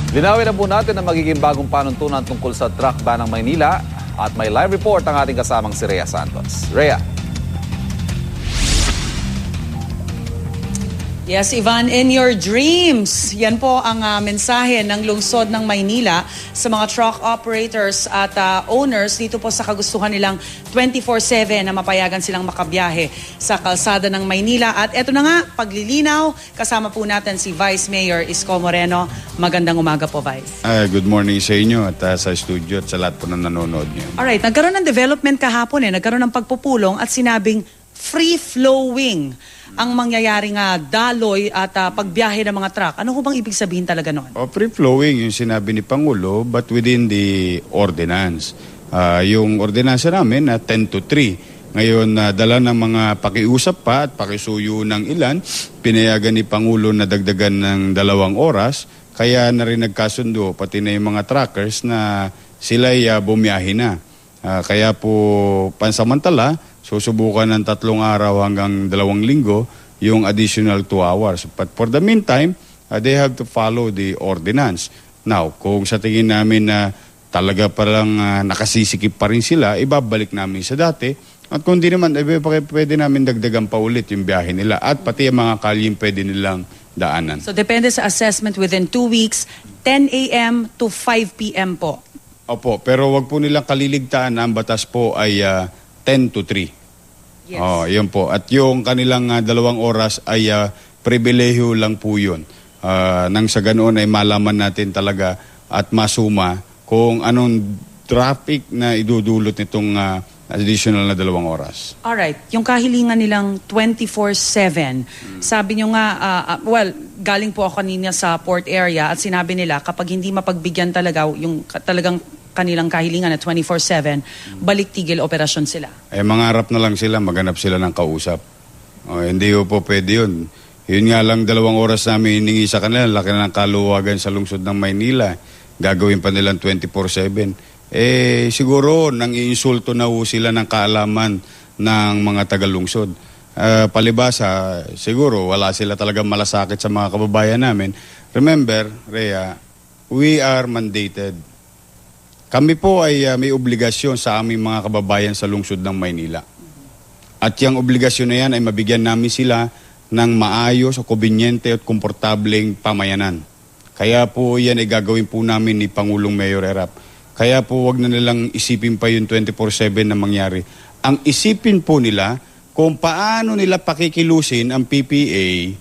Linawin na po natin ang magiging bagong panuntunan tungkol sa truck ban ng Maynila at may live report ang ating kasamang si Rhea Santos. Rhea. Yes, Ivan, in your dreams. Yan po ang mensahe ng lungsod ng Maynila sa mga truck operators at owners dito po sa kagustuhan nilang 24/7 na mapayagan silang makabiyahe sa kalsada ng Maynila. At eto na nga, paglilinaw, kasama po natin si Vice Mayor Isko Moreno. Magandang umaga po, Vice. Good morning sa inyo at sa studio at sa lahat po na nanonood niyo. Alright, nagkaroon ng development kahapon nagkaroon ng pagpupulong at sinabing free-flowing ang mangyayaring daloy at pagbiyahe ng mga truck. Ano ho bang ibig sabihin talaga noon? Free-flowing yung sinabi ni Pangulo but within the ordinance. Yung ordinansa namin na 10 to 3. Ngayon, dala ng mga pakiusap pa at pakisuyo ng ilan, pinayagan ni Pangulo na dagdagan ng 2 oras, kaya na rin nagkasundo pati na yung mga truckers na sila'y bumiyahe na. Kaya po pansamantala, susubukan ng 3 araw hanggang 2 linggo yung additional 2 hours. But for the meantime, they have to follow the ordinance. Now, kung sa tingin namin na talaga palang nakasisikip pa rin sila, ibabalik namin sa dati. At kung di naman, pwede namin dagdagan pa ulit yung biyahe nila. At pati yung mga kalyeng pwede nilang daanan. So depende sa assessment within 2 weeks, 10 a.m. to 5 p.m. po. Opo, pero wag po nilang kaliligtaan na ang batas po ay 10 to 3. Yes. Yun po. At yung kanilang 2 oras ay pribilehiyo lang po yun. Nang sa ganoon ay malaman natin talaga at masuma kung anong traffic na idudulot nitong additional na 2 oras. Alright, yung kahilingan nilang 24/7, sabi nyo nga, galing po ako kanina sa port area at sinabi nila kapag hindi mapagbigyan talaga yung talagang kanilang kahilingan na 24/7, balik tigil operasyon sila. Mangarap na lang sila, maghanap sila ng kausap. Hindi po pwede yun. Yun nga lang 2 oras namin hiningi sa kanila, laki na ng kaluwagan sa lungsod ng Maynila. Gagawin pa nilang 24/7. Siguro nang iinsulto na ho sila ng kaalaman ng mga taga-lungsod. Palibasa, siguro wala sila talagang malasakit sa mga kababayan namin. Remember, Rhea, we are mandated. Kami po ay may obligasyon sa aming mga kababayan sa lungsod ng Maynila. At yung obligasyon na yan ay mabigyan namin sila ng maayos o kumbinyente at komportableng pamayanan. Kaya po yan ay gagawin po namin ni Pangulong Mayor Erap. Kaya po wag na nilang isipin pa yung 24/7 na mangyari. Ang isipin po nila kung paano nila pakikilusin ang PPA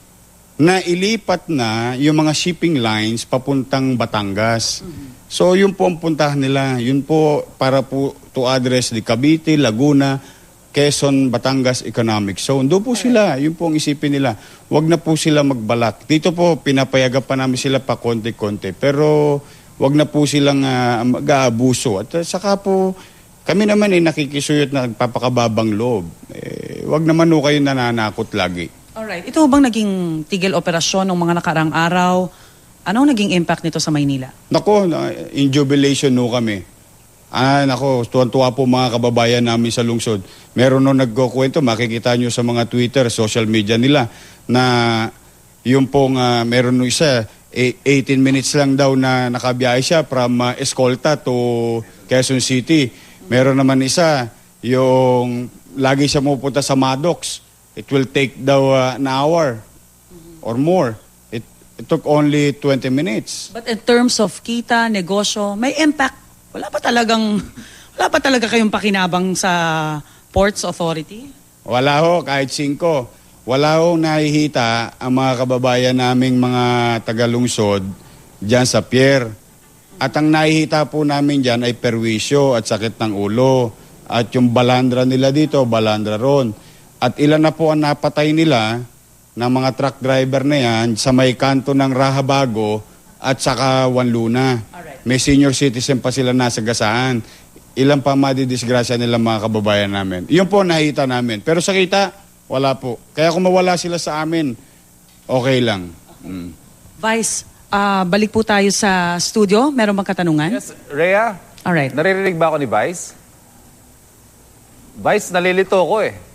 na ilipat na yung mga shipping lines papuntang Batangas. So yun po ang puntahan nila. Yun po para po to address the Cavite, Laguna, Quezon, Batangas Economic Zone. Doon po sila. Yun po ang isipin nila. Huwag na po sila magbalak. Dito po pinapayagan pa namin sila pa konti-konti. Pero huwag na po silang mag-aabuso. At saka po kami naman ay nakikisuyot na nagpapakababang loob. Huwag naman po kayo nananakot lagi. Alright, ito bang naging tigil operasyon ng mga nakaraang araw? Anong naging impact nito sa Maynila? Nako, in jubilation no kami. Nako, tuwan-tuwa po mga kababayan namin sa lungsod. Meron nung nagkukwento, makikita nyo sa mga Twitter, social media nila, na yung pong meron nung isa, 18 minutes lang daw na nakabiyahe siya from Escolta to Quezon City. Meron naman isa, yung lagi siya pupunta sa Maddox. It will take daw an hour or more. It took only 20 minutes. But in terms of kita, negosyo, may impact. Wala pa talaga kayong pakinabang sa Ports Authority? Wala ho, kahit 5. Wala ho nahihita ang mga kababayan naming mga tagalungsod dyan sa pier. At ang nahihita po namin dyan ay perwisyo at sakit ng ulo. At yung balandra nila dito, balandra ron. At ilan na po ang napatay nila ng mga truck driver na yan sa may kanto ng Rahabago at saka Wanluna. Alright. May senior citizen pa sila nasa gasaan. Ilan pa madidisgrasya nila mga kababayan namin. Yun po nakita namin. Pero sa kita, wala po. Kaya kung mawala sila sa amin, okay lang. Okay. Vice, balik po tayo sa studio. Meron bang katanungan? Yes, Rhea. Alright. Naririnig ba ako ni Vice? Vice, nalilito ko eh.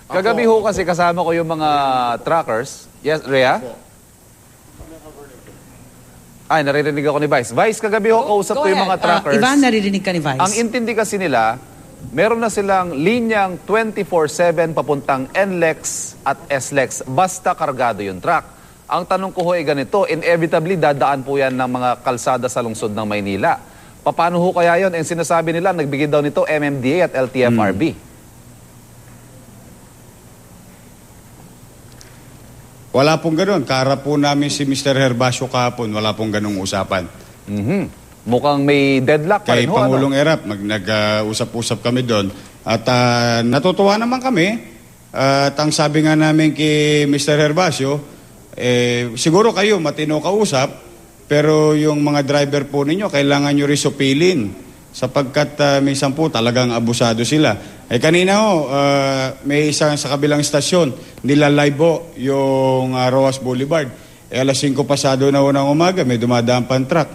Kagabi ho kasi kasama ko yung mga truckers. Yes, Rhea? Ay, naririnig ako ni Vice. Vice, kagabi ho, kausap Go ko yung ahead. mga truckers. Ivan, naririnig ka ni Vice. Ang intindi kasi nila, meron na silang linyang 24/7 papuntang NLEX at SLEX basta kargado yung truck. Ang tanong ko ho ay ganito, inevitably dadaan po yan ng mga kalsada sa lungsod ng Maynila. Paano ho kaya yun? And sinasabi nila, nagbigay daw nito MMDA at LTFRB. Wala pong ganun. Kaharap po namin si Mr. Herbacio kahapon. Wala pong ganung usapan. Mukhang may deadlock pa Kay rin ho. Pangulong Erap, nag-usap-usap kami doon. At natutuwa naman kami. At ang sabi nga namin kay Mr. Herbacio, siguro kayo matino kausap, pero yung mga driver po ninyo, kailangan nyo rin supilin. Sapagkat minsan po talagang abusado sila. Kanina ho, may isang sa kabilang istasyon, nila-live ho yung Roas Boulevard. Alas 5 pasado na ho ng umaga, may dumadaan pang truck.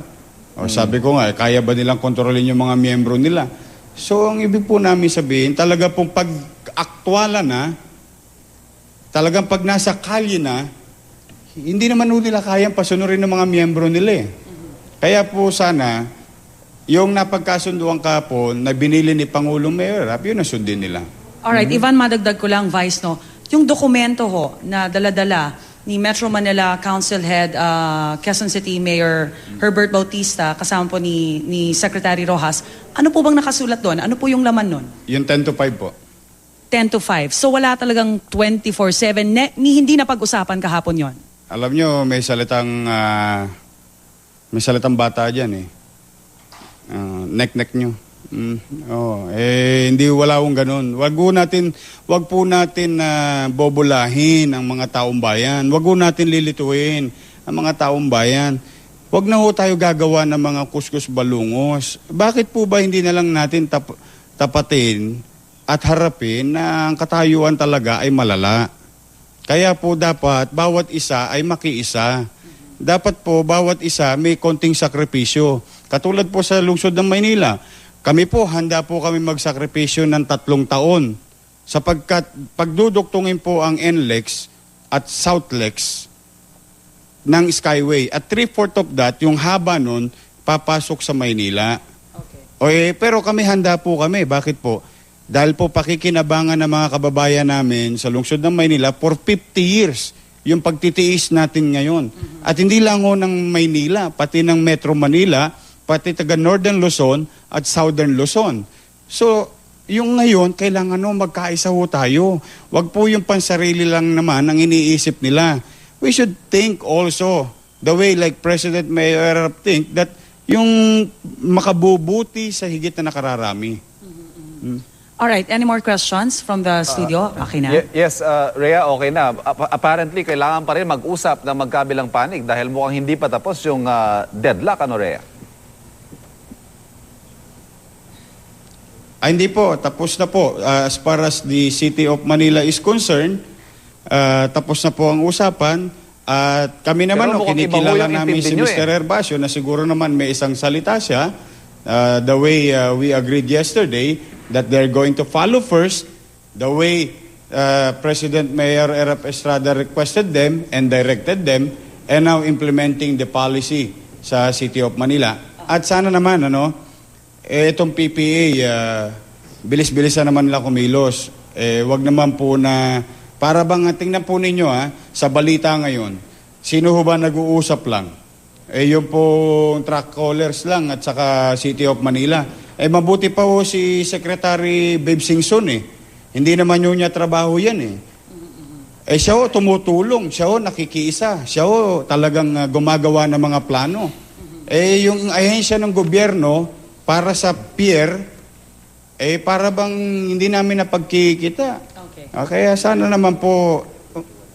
Sabi ko nga, kaya ba nilang kontrolin yung mga miyembro nila? So, ang ibig po namin sabihin, talaga pong pag-aktwala na, talagang pag nasa kalye na, hindi naman ho nila kayang pasunurin ng mga miyembro nila. Kaya po sana, yung napagkasunduan kahapon na binili ni Pangulong Mayor, yun ang sundin nila. Alright, Ivan, madagdag ko lang, Vice, no? Yung dokumento ho na dala-dala ni Metro Manila Council Head Quezon City Mayor Herbert Bautista, kasama po ni Secretary Rojas, ano po bang nakasulat doon? Ano po yung laman nun? Yung 10 to 5 po. 10 to 5. So wala talagang 24/7. Hindi na pag-usapan kahapon yon. Alam nyo, may salitang bata dyan eh. Nek-nek nyo. Hindi wala akong ganun. Wag po natin bobolahin ang mga taong bayan. Wag po natin lilituin ang mga taong bayan. Wag na ho tayo gagawa ng mga kuskus balungos. Bakit po ba hindi na lang natin tapatin at harapin na ang katayuan talaga ay malala? Kaya po dapat bawat isa ay makiisa. Dapat po bawat isa may konting sakripisyo. Katulad po sa lungsod ng Maynila, kami po handa po kami magsakripisyo ng 3 taon. Sapagkat pagduduktungin po ang NLEX at SouthLEX ng Skyway. At 3/4 of that, yung haba nun, papasok sa Maynila. Okay. Pero kami handa po kami. Bakit po? Dahil po pakikinabangan ng mga kababayan namin sa lungsod ng Maynila for 50 years yung pagtitiis natin ngayon. At hindi lang ho ng Maynila, pati ng Metro Manila, pati taga Northern Luzon at Southern Luzon. So, yung ngayon, kailangan magkaisa ho tayo. Wag po yung pansarili lang naman ang iniisip nila. We should think also the way like President Mayor think that yung makabubuti sa higit na nakararami. Alright, any more questions from the studio? Okay na. Yes, Rhea, okay na. Apparently, kailangan pa rin mag-usap ng magkabilang panig dahil mukhang hindi pa tapos yung deadlock, ano, Rhea? Hindi po. Tapos na po. As far as the City of Manila is concerned, tapos na po ang usapan. At kami naman, kinikilala namin si Mr. Herbacio na siguro naman may isang salita siya. The way we agreed yesterday that they're going to follow first the way President Mayor Erap Estrada requested them and directed them and now implementing the policy sa City of Manila. At sana naman, itong PPA, bilis-bilisan naman nila kumilos. Wag naman po na, para bang tingnan po ninyo sa balita ngayon, sino ho ba nag-uusap lang? Yung pong truck callers lang at saka City of Manila. Mabuti pa ho si Secretary Babe Singson Hindi naman yun niya trabaho yan siya ho tumutulong, siya ho nakikiisa, siya ho talagang gumagawa ng mga plano. Yung ahensya ng gobyerno para sa pier, para bang hindi namin napagkikita. Okay. Kaya sana naman po,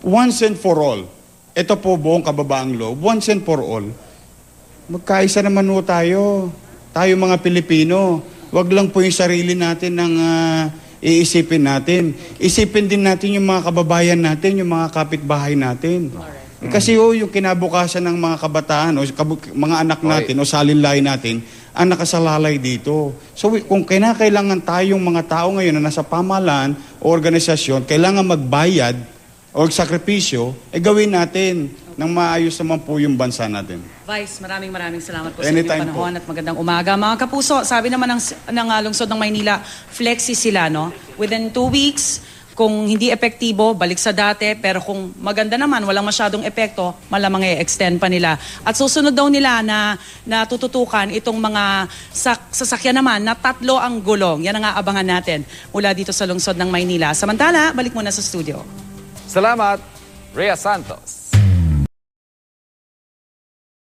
once and for all, ito po buong kababaang loob, once and for all, magkaisa naman ho tayo mga Pilipino. Wag lang po yung sarili natin ng iisipin natin. Isipin din natin yung mga kababayan natin, yung mga kapitbahay natin. Kasi yung kinabukasan ng mga kabataan o mga anak natin o salinlay natin ang nakasalalay dito. So kung kailangan tayong mga tao ngayon na nasa pamahalaan o organisasyon, kailangan magbayad o sakripisyo, gawin natin. nang maayos naman po yung bansa natin. Vice, maraming salamat po sa Anytime inyong panahon at magandang umaga. Mga kapuso, sabi naman ng lungsod ng Maynila, flexi sila, no? Within 2 weeks, kung hindi epektibo, balik sa dati. Pero kung maganda naman, walang masyadong epekto, malamang i-extend pa nila. At susunod daw nila na tututukan itong mga sasakyan naman na 3 ang gulong. Yan ang aabangan natin mula dito sa lungsod ng Maynila. Samantala, balik muna sa studio. Salamat, Rhea Santos.